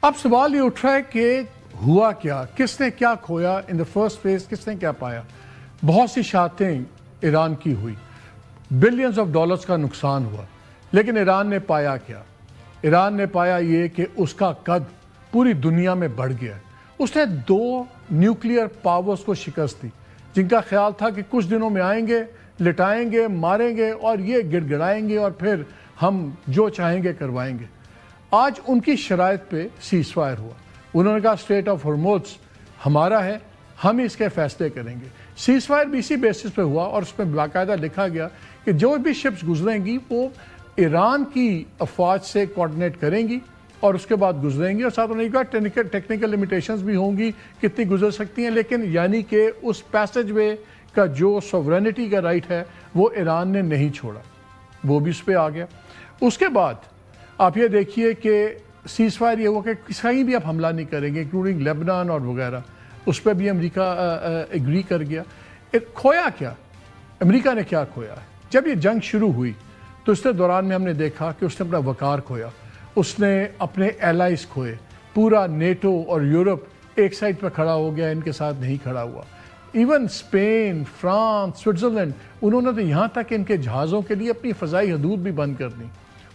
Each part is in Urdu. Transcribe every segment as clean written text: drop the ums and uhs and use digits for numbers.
اب سوال یہ اٹھ رہا ہے کہ ہوا کیا، کس نے کیا کھویا ان دا فرسٹ فیز، کس نے کیا پایا؟ بہت سی شہادتیں ایران کی ہوئی، بلینز آف ڈالرز کا نقصان ہوا، لیکن ایران نے پایا کیا؟ ایران نے پایا یہ کہ اس کا قد پوری دنیا میں بڑھ گیا ہے۔ اس نے 2 نیوکلیئر پاورز کو شکست دی جن کا خیال تھا کہ کچھ دنوں میں آئیں گے، لٹائیں گے، ماریں گے اور یہ گڑ گڑائیں گے اور پھر ہم جو چاہیں گے کروائیں گے۔ آج ان کی شرائط پہ سیز فائر ہوا۔ انہوں نے کہا اسٹریٹ آف ہرموز ہمارا ہے، ہم اس کے فیصلے کریں گے۔ سیز فائر بھی اسی بیسس پہ ہوا اور اس میں باقاعدہ لکھا گیا کہ جو بھی شپس گزریں گی وہ ایران کی افواج سے کوارڈینیٹ کریں گی اور اس کے بعد گزریں گی، اور ساتھ انہوں نے کہا ٹیکنیکل لمیٹیشنز بھی ہوں گی کتنی گزر سکتی ہیں، لیکن یعنی کہ اس پیسج وے کا جو سوورینٹی کا رائٹ ہے وہ ایران نے نہیں چھوڑا، وہ بھی اس پہ آ گیا۔ اس کے بعد آپ یہ دیکھیے کہ سیز فائر یہ ہوا کہ کہیں بھی آپ حملہ نہیں کریں گے، انکلوڈنگ لیبنان اور وغیرہ، اس پہ بھی امریکہ ایگری کر گیا۔ کھویا کیا؟ امریکہ نے کیا کھویا؟ جب یہ جنگ شروع ہوئی تو اس کے دوران میں ہم نے دیکھا کہ اس نے اپنا وقار کھویا، اس نے اپنے ایلائز کھوئے، پورا نیٹو اور یورپ ایک سائڈ پہ کھڑا ہو گیا، ان کے ساتھ نہیں کھڑا ہوا۔ ایون اسپین، فرانس، سوئٹزرلینڈ، انہوں نے تو یہاں تک ان کے جہازوں کے لیے اپنی فضائی حدود بھی بند کر دی،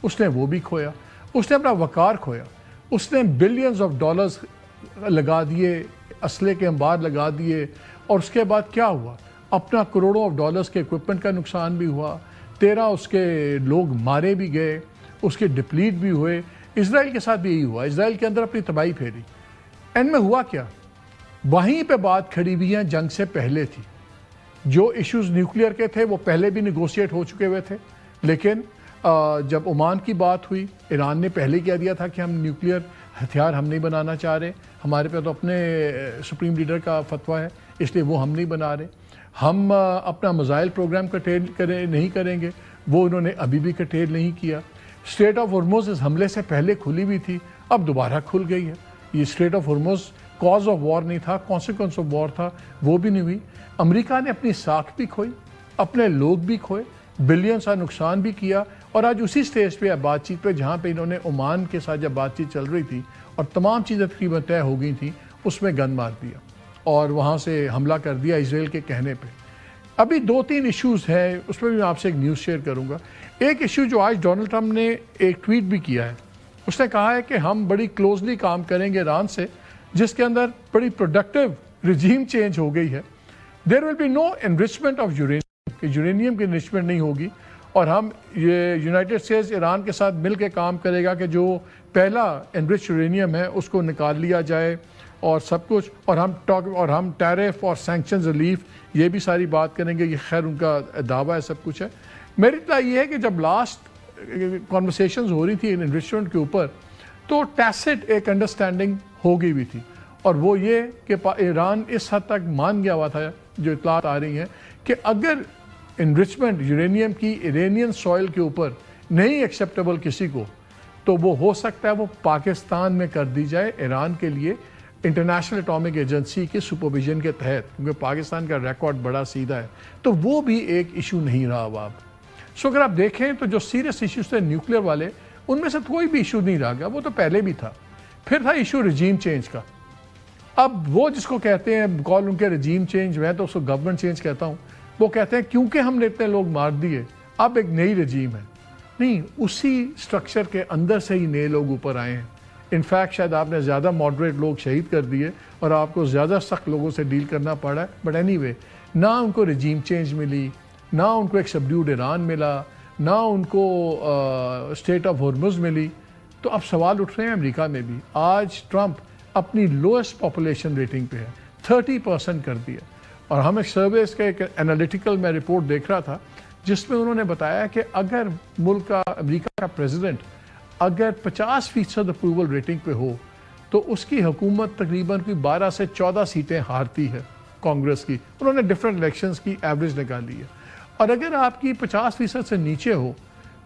اس نے وہ بھی کھویا۔ اس نے اپنا وقار کھویا، اس نے بلینز آف ڈالرز لگا دیے، اسلحے کے انبار لگا دیے، اور اس کے بعد کیا ہوا؟ اپنا کروڑوں آف ڈالرز کے اکوپمنٹ کا نقصان بھی ہوا، 13 اس کے لوگ مارے بھی گئے، اس کے ڈپلیٹ بھی ہوئے۔ اسرائیل کے ساتھ بھی یہی ہوا، اسرائیل کے اندر اپنی تباہی پھیری۔ اینڈ میں ہوا کیا؟ وہیں پہ بات کھڑی ہوئی ہیں جنگ سے پہلے تھی۔ جو ایشوز نیوکلیئر کے تھے وہ پہلے بھی نیگوشیٹ ہو چکے ہوئے تھے، لیکن جب عمان کی بات ہوئی، ایران نے پہلے کہہ دیا تھا کہ ہم نیوکلیئر ہتھیار ہم نہیں بنانا چاہ رہے، ہمارے پہ تو اپنے سپریم لیڈر کا فتویٰ ہے، اس لیے وہ ہم نہیں بنا رہے، ہم اپنا میزائل پروگرام کٹیل نہیں کریں گے، وہ انہوں نے ابھی بھی کٹیل نہیں کیا۔ اسٹریٹ آف ہرموز اس حملے سے پہلے کھلی ہوئی تھی، اب دوبارہ کھل گئی ہے۔ یہ strait of Hormuz cause of war نہیں تھا، کانسیکوینس آف وار تھا، وہ بھی نہیں ہوئی۔ امریکہ نے اپنی ساکھ بھی کھوئی، اپنے لوگ بھی کھوئے، بلینز کا نقصان بھی کیا، اور آج اسی سٹیج پہ بات چیت پہ جہاں پہ انہوں نے عمان کے ساتھ جب بات چیت چل رہی تھی اور تمام چیزیں تقریباً طے ہو گئی تھیں، اس میں گن مار دیا اور وہاں سے حملہ کر دیا اسرائیل کے کہنے پہ۔ ابھی 2-3 ایشوز ہیں، اس میں بھی میں آپ سے ایک نیوز شیئر کروں گا۔ ایک ایشو جو آج ڈونلڈ ٹرمپ نے ایک ٹویٹ بھی کیا ہے، اس نے کہا ہے کہ ہم بڑی کلوزلی کام کریں گے ایران سے، جس کے اندر بڑی پروڈکٹیو رجیم چینج ہو گئی ہے۔ There will be no enrichment of uranium, کہ یورینیم کی انرچمنٹ نہیں ہوگی، اور ہم یہ یونائٹڈ اسٹیٹس ایران کے ساتھ مل کے کام کرے گا کہ جو پہلا انرچ یورینیم ہے اس کو نکال لیا جائے اور سب کچھ، اور ہم ٹیرف اور سینکشن ریلیف یہ بھی ساری بات کریں گے۔ یہ خیر ان کا دعویٰ ہے، سب کچھ ہے۔ میری اطلاع یہ ہے کہ جب لاسٹ کانورسیشنز ہو رہی تھی انویسٹمنٹ کے اوپر، تو ٹیسٹ ایک انڈرسٹینڈنگ ہو گئی ہوئی تھی، اور وہ یہ کہ ایران اس حد تک مان گیا ہوا تھا، جو اطلاعات آ رہی ہیں، کہ اگر انرچمنٹ یورینیم کی ایرانین سوئل کے اوپر نہیں ایکسیپٹیبل کسی کو، تو وہ ہو سکتا ہے وہ پاکستان میں کر دی جائے ایران کے لیے، انٹرنیشنل اٹامک ایجنسی کے سپرویژن کے تحت، کیونکہ پاکستان کا ریکارڈ بڑا سیدھا ہے۔ تو وہ بھی ایک ایشو نہیں رہا اب۔ سو اگر آپ دیکھیں تو جو سیریس ایشوز تھے نیوکلیئر والے، ان میں سے کوئی بھی ایشو نہیں رہ گیا، وہ تو پہلے بھی تھا۔ پھر تھا ایشو رجیم چینج کا۔ اب وہ جس کو کہتے ہیں کال ان کے رجیم چینج، میں تو اس کو گورنمنٹ چینج کہتا ہوں، وہ کہتے ہیں کیونکہ ہم نے اتنے لوگ مار دیے اب ایک نئی رجیم ہے۔ نہیں، اسی سٹرکچر کے اندر سے ہی نئے لوگ اوپر آئے ہیں۔ انفیکٹ شاید آپ نے زیادہ ماڈریٹ لوگ شہید کر دیے اور آپ کو زیادہ سخت لوگوں سے ڈیل کرنا پڑا ہے، بٹ اینی وے، نہ ان کو رجیم چینج ملی، نہ ان کو ایک سبڈیوڈ ایران ملا، نہ ان کو اسٹریٹ آف ہرمز ملی۔ تو اب سوال اٹھ رہے ہیں امریکہ میں بھی۔ آج ٹرمپ اپنی لوئسٹ پاپولیشن ریٹنگ پہ ہے، 30% کر دیا، اور ہم ایک سرویز کا ایک انالیٹیکل میں رپورٹ دیکھ رہا تھا، جس میں انہوں نے بتایا کہ اگر ملک کا امریکہ کا پریزیڈنٹ اگر 50% اپروول ریٹنگ پہ ہو تو اس کی حکومت تقریباً کوئی 12 سے 14 سیٹیں ہارتی ہے کانگریس کی۔ انہوں نے ڈفرینٹ الیکشنز کی ایوریج نکالی ہے، اور اگر آپ کی 50% سے نیچے ہو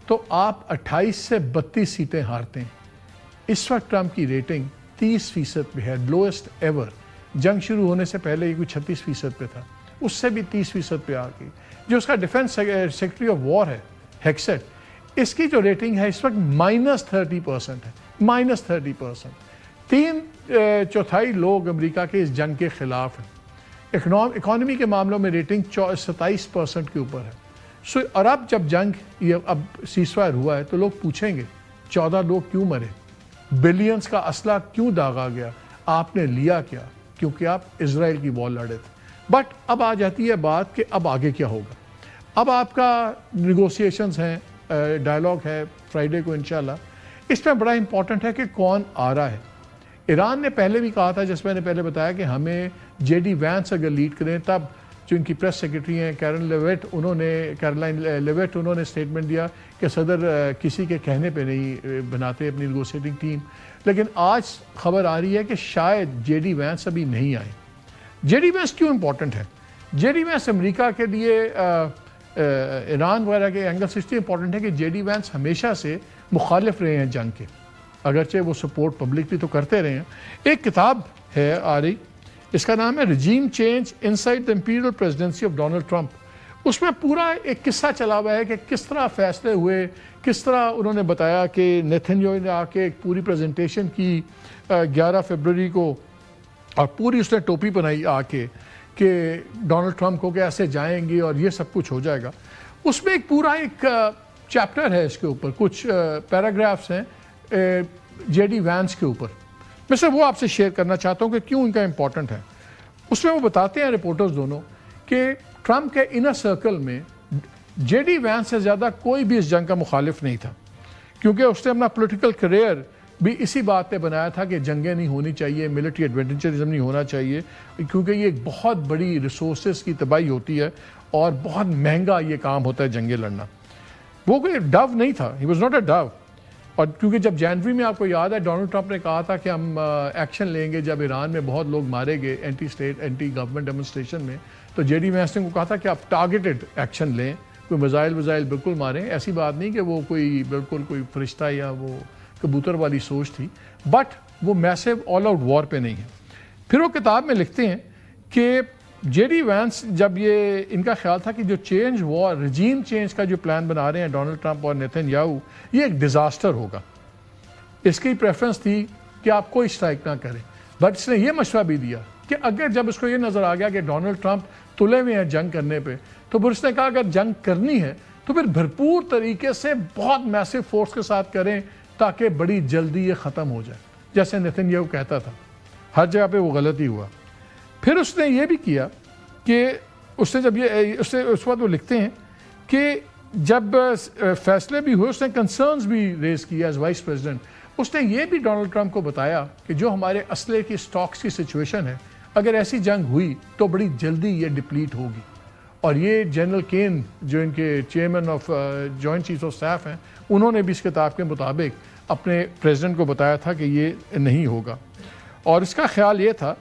تو آپ 28 سے 32 سیٹیں ہارتے ہیں۔ اس وقت ٹرمپ کی ریٹنگ 30% پہ ہے، لوئسٹ ایور۔ جنگ شروع ہونے سے پہلے یہ کوئی 36% پہ تھا، اس سے بھی 30% پہ آ گئی۔ جو اس کا ڈیفنس سیکرٹری آف وار ہے ہیکسٹ، اس کی جو ریٹنگ ہے اس وقت -30% ہے، -30%۔ چوتھائی لوگ امریکہ کے اس جنگ کے خلاف ہیں. اکانومی کے معاملوں میں ریٹنگ 27% کے اوپر ہے. اور اب جب جنگ اب سیز فائر ہوا ہے تو لوگ پوچھیں گے 14 لوگ کیوں مرے, بلینز کا اسلحہ کیوں داغا گیا, آپ نے لیا کیا؟ کیونکہ آپ اسرائیل کی وار لڑے تھے. بٹ اب آ جاتی ہے بات کہ اب آگے کیا ہوگا. اب آپ کا نیگوسیشنز ہیں, ڈائلاگ ہے فرائیڈے کو انشاءاللہ. اس میں بڑا امپورٹنٹ ہے کہ کون آ رہا ہے. ایران نے پہلے بھی کہا تھا, جس میں نے پہلے بتایا, کہ ہمیں جے ڈی وینس اگر لیڈ کریں, تب جو ان کی پریس سیکرٹری ہیں کیرولائن لیویٹ, انہوں نے اسٹیٹمنٹ دیا کہ صدر کسی کے کہنے پہ نہیں بناتے اپنی نیگوشیٹنگ ٹیم. لیکن آج خبر آ رہی ہے کہ شاید جے ڈی وینس ابھی نہیں آئے. جے ڈی وینس کیوں امپورٹنٹ ہے؟ جے ڈی وینس امریکہ کے لیے ایران وغیرہ کے اینگل سے اس لیے امپورٹنٹ ہے کہ جے ڈی وینس ہمیشہ سے مخالف رہے ہیں جنگ کے, اگرچہ وہ سپورٹ پبلکلی تو کرتے رہے ہیں. ایک کتاب ہے آ رہی, اس کا نام ہے regime change inside the imperial presidency of Donald Trump. اس میں پورا ایک قصہ چلا ہوا ہے کہ کس طرح فیصلے ہوئے, کس طرح انہوں نے بتایا کہ نیتن یاہو نے آ کے ایک پوری پریزنٹیشن کی 11 فروری کو, اور پوری اس نے ٹوپی بنائی آ کے کہ ڈونلڈ ٹرمپ کو کہ ایسے جائیں گے اور یہ سب کچھ ہو جائے گا. اس میں ایک پورا ایک چیپٹر ہے, اس کے اوپر کچھ پیراگرافس ہیں جے ڈی وینس کے اوپر. میں سے وہ آپ سے شیئر کرنا چاہتا ہوں کہ کیوں ان کا امپورٹنٹ ہے. اس میں وہ بتاتے ہیں رپورٹرز دونوں کہ ٹرمپ کے انر سرکل میں جے ڈی وینس سے زیادہ کوئی بھی اس جنگ کا مخالف نہیں تھا, کیونکہ اس نے اپنا پولیٹیکل کریئر بھی اسی بات پہ بنایا تھا کہ جنگیں نہیں ہونی چاہیے, ملٹری ایڈونچرزم نہیں ہونا چاہیے, کیونکہ یہ ایک بہت بڑی ریسورسز کی تباہی ہوتی ہے اور بہت مہنگا یہ کام ہوتا ہے جنگیں لڑنا. وہ کوئی ڈو نہیں تھا, he was not a do. اور کیونکہ جب جنوری میں آپ کو یاد ہے ڈونلڈ ٹرمپ نے کہا تھا کہ ہم ایکشن لیں گے جب ایران میں بہت لوگ مارے گئے anti state anti government demonstration میں, تو جے ڈی وینس نے کو کہا تھا کہ آپ ٹارگیٹڈ ایکشن لیں, کوئی میزائل بالکل ماریں. ایسی بات نہیں کہ وہ کوئی بالکل کوئی فرشتہ یا وہ کبوتر والی سوچ تھی, بٹ وہ میسو آل آؤٹ وار پہ نہیں ہے. پھر وہ کتاب میں لکھتے ہیں کہ جے ڈی وینس جب یہ ان کا خیال تھا کہ جو چینج ہوا, رجیم چینج کا جو پلان بنا رہے ہیں ڈونلڈ ٹرمپ اور نیتن یاہو, یہ ایک ڈیزاسٹر ہوگا. اس کی پریفرنس تھی کہ آپ کوئی اسٹرائک نہ کریں. بٹ اس نے یہ مشورہ بھی دیا کہ اگر جب اس کو یہ نظر آ گیا کہ ڈونلڈ ٹرمپ تلے ہوئے ہیں جنگ کرنے پہ, تو پھر اس نے کہا اگر جنگ کرنی ہے تو پھر بھرپور طریقے سے بہت میسو فورس کے ساتھ کریں تاکہ بڑی جلدی یہ ختم ہو جائے, جیسے نیتن یاہو کہتا تھا. ہر جگہ پہ وہ غلطی ہوا. پھر اس نے یہ بھی کیا کہ اس نے جب یہ اس وقت وہ لکھتے ہیں کہ جب فیصلے بھی ہوئے, اس نے کنسرنز بھی ریز کیا ایز وائس پریزیڈنٹ. اس نے یہ بھی ڈونلڈ ٹرمپ کو بتایا کہ جو ہمارے اسلحے کی سٹاکس کی سچویشن ہے, اگر ایسی جنگ ہوئی تو بڑی جلدی یہ ڈپلیٹ ہوگی. اور یہ جنرل کین جو ان کے chairman of joint chief of staff ہیں, انہوں نے بھی اس کتاب کے مطابق اپنے پریزیڈنٹ کو بتایا تھا کہ یہ نہیں ہوگا. اور اس کا خیال یہ تھا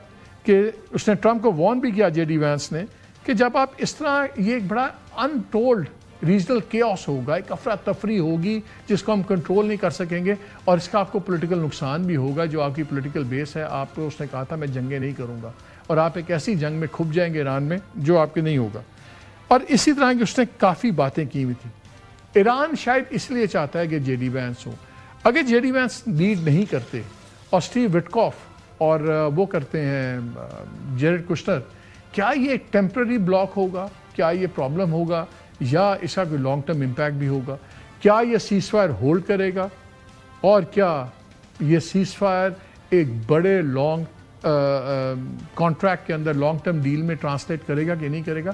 کہ اس نے ٹرمپ کو وارن بھی کیا جے ڈی وینس نے کہ جب آپ اس طرح, یہ ایک بڑا انٹولڈ ریجنل کیوس ہوگا, ایک افراتفری ہوگی جس کو ہم کنٹرول نہیں کر سکیں گے, اور اس کا آپ کو پولیٹیکل نقصان بھی ہوگا جو آپ کی پولیٹیکل بیس ہے. آپ کو اس نے کہا تھا میں جنگیں نہیں کروں گا, اور آپ ایک ایسی جنگ میں کھپ جائیں گے ایران میں جو آپ کے نہیں ہوگا. اور اسی طرح کی اس نے کافی باتیں کی ہوئی تھیں. ایران شاید اس لیے چاہتا ہے کہ جے ڈی وینس ہو. اگر جے ڈی وینس لیڈ نہیں کرتے اور اسٹیو وٹکاف اور وہ کرتے ہیں جیرڈ کشنر, کیا یہ ایک ٹیمپرری بلاک ہوگا, کیا یہ پرابلم ہوگا, یا اس کا کوئی لانگ ٹرم امپیکٹ بھی ہوگا؟ کیا یہ سیز فائر ہولڈ کرے گا, اور کیا یہ سیز فائر ایک بڑے لانگ کانٹریکٹ کے اندر لانگ ٹرم ڈیل میں ٹرانسلیٹ کرے گا کہ نہیں کرے گا؟